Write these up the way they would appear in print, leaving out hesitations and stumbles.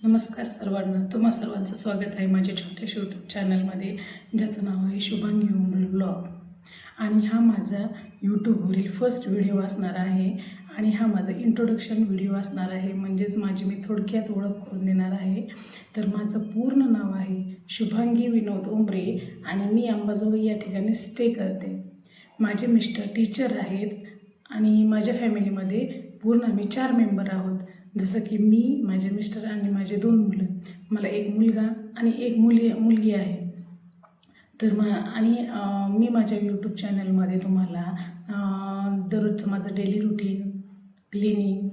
नमस्कार सर्वांना. तुम्हा सर्वांचं स्वागत आहे माझ्या छोट्याशा यूट्यूब चॅनलमध्ये, ज्याचं नाव आहे शुभांगी उमरे ब्लॉग. आणि हा माझा यूट्यूबवरील फर्स्ट व्हिडिओ असणार आहे आणि हा माझा इंट्रोडक्शन व्हिडिओ असणार आहे. म्हणजेच माझी मी थोडक्यात ओळख करून देणार आहे. तर माझं पूर्ण नाव आहे शुभांगी विनोद उमरे आणि मी अंबाजोगाई या ठिकाणी स्टे करते. माझे मिस्टर टीचर आहेत आणि माझ्या फॅमिलीमध्ये पूर्ण आम्ही 4 मेंबर आहोत. जसं की मी, माझे मिस्टर आणि माझे 2 मुलं. मला एक मुलगा आणि एक मुलगी आहे. तर मी माझ्या यूट्यूब चॅनलमध्ये तुम्हाला दररोजचं माझं daily routine, cleaning,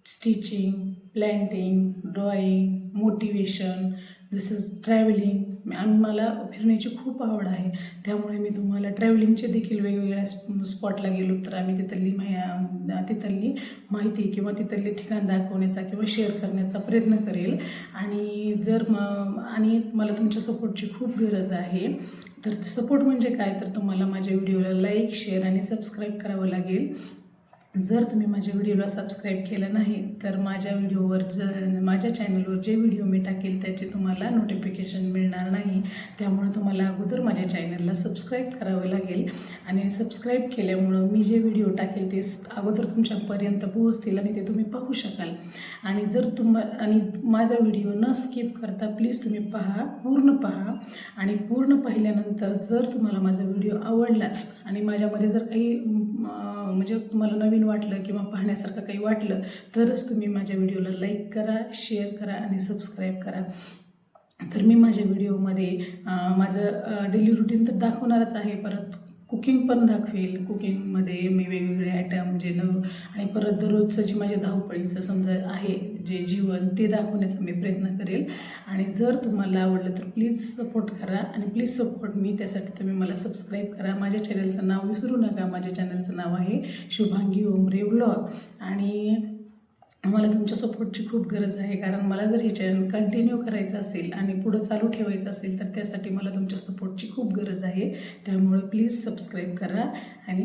stitching, planting, drawing, motivation, जसं ट्रॅव्हलिंग आणि मला फिरण्याची खूप आवड आहे. त्यामुळे मी तुम्हाला ट्रॅव्हलिंगचे देखील वेगवेगळ्या स्पॉटला गेलो तर आम्ही तिथली माहिती किंवा तिथले ठिकाण दाखवण्याचा किंवा शेअर करण्याचा प्रयत्न करेल. आणि आणि मला तुमच्या सपोर्टची खूप गरज आहे. तर सपोर्ट म्हणजे काय, तर तुम्हाला माझ्या व्हिडिओला लाईक, शेअर आणि सबस्क्राईब करावं लागेल. जर तुम्ही माझ्या व्हिडिओला सबस्क्राईब केलं नाही तर माझ्या चॅनलवर जे व्हिडिओ मी टाकेल त्याचे तुम्हाला नोटिफिकेशन मिळणार नाही. त्यामुळे तुम्हाला अगोदर माझ्या चॅनलला सबस्क्राईब करावं लागेल. आणि सबस्क्राईब केल्यामुळं मी जे व्हिडिओ टाकेल ते अगोदर तुमच्यापर्यंत पोहोचतील आणि ते तुम्ही पाहू शकाल. आणि माझा व्हिडिओ न स्किप करता प्लीज तुम्ही पूर्ण पहा. आणि पूर्ण पाहिल्यानंतर जर तुम्हाला माझा व्हिडिओ आवडलाच आणि माझ्यामध्ये जर काही म्हणजे तुम्हाला नवीन वाटलं किंवा पाहण्यासारखं काही वाटलं तरच तुम्ही माझ्या व्हिडिओला लाईक करा, शेअर करा आणि सबस्क्राईब करा. तर मी माझ्या व्हिडिओमध्ये माझं डेली रुटीन तर दाखवणारच आहे, परत कुकिंग पण दाखवेल. कुकिंगमध्ये मी वेगवेगळे आयटम आणि परत दररोजचं जे माझ्या धावपळीचं समजा आहे जे जीवन ते दाखवण्याचा मी प्रयत्न करेल. आणि जर तुम्हाला आवडलं तर प्लीज सपोर्ट करा आणि प्लीज सपोर्ट मी. त्यासाठी तुम्ही मला सबस्क्राईब करा. माझ्या चॅनलचं नाव विसरू नका. माझ्या चॅनलचं नाव आहे शुभांगी उमरे ब्लॉग. आणि मला तुमच्या सपोर्टची खूप गरज आहे, कारण मला जर हे चॅनल कंटिन्यू करायचं असेल आणि पुढं चालू ठेवायचं असेल तर त्यासाठी मला तुमच्या सपोर्टची खूप गरज आहे. त्यामुळे प्लीज सबस्क्राईब करा आणि